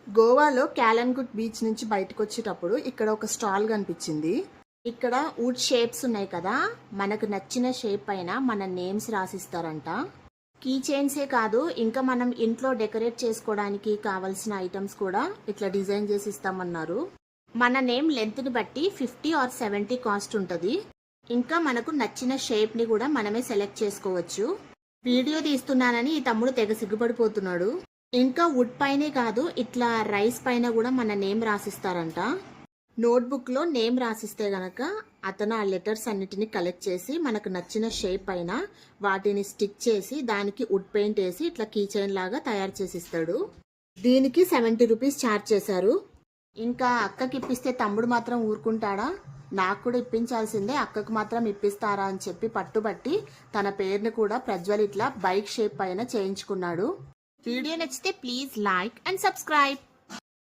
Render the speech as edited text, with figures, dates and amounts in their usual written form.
గోవాలో క్యాలన్గుట్ బీచ్ నుంచి బయటకు వచ్చేటప్పుడు ఇక్కడ ఒక స్టాల్ కనిపించింది. ఇక్కడ వుడ్ షేప్స్ ఉన్నాయి కదా, మనకు నచ్చిన షేప్ పైన మన నేమ్స్ రాసిస్తారంట. కీ చైన్సే కాదు, ఇంకా మనం ఇంట్లో డెకరేట్ చేసుకోవడానికి కావాల్సిన ఐటమ్స్ కూడా ఇట్లా డిజైన్ చేసి ఇస్తామన్నారు. మన నేమ్ లెంత్ని బట్టి 50 or 70 కాస్ట్ ఉంటుంది. ఇంకా మనకు నచ్చిన షేప్ని కూడా మనమే సెలెక్ట్ చేసుకోవచ్చు. వీడియో తీస్తున్నానని ఈ తమ్ముడు తెగ సిగ్గుపడిపోతున్నాడు. ఇంకా వుడ్ పైనే కాదు, ఇట్లా రైస్ పైన కూడా మన నేమ్ రాసిస్తారంట. నోట్బుక్లో నేమ్ రాసిస్తే గనక అతను ఆ లెటర్స్ అన్నిటిని కలెక్ట్ చేసి మనకు నచ్చిన షేప్ పైన వాటిని స్టిక్ చేసి దానికి వుడ్ పెయింట్ వేసి ఇట్లా కీ చైన్ లాగా తయారు చేసి ఇస్తాడు. దీనికి 70 రూపీస్ ఛార్జ్ చేశారు. ఇంకా అక్కకి ఇప్పిస్తే తమ్ముడు మాత్రం ఊరుకుంటాడా? నాకు కూడా ఇప్పించాల్సిందే, అక్కకు మాత్రం ఇప్పిస్తారా అని చెప్పి పట్టుబట్టి తన పేరుని కూడా ప్రజ్వల్ ఇట్లా బైక్ షేప్ పైన చేయించుకున్నాడు. వీడియో నచ్చితే ప్లీజ్ లైక్ అండ్ సబ్స్క్రైబ్.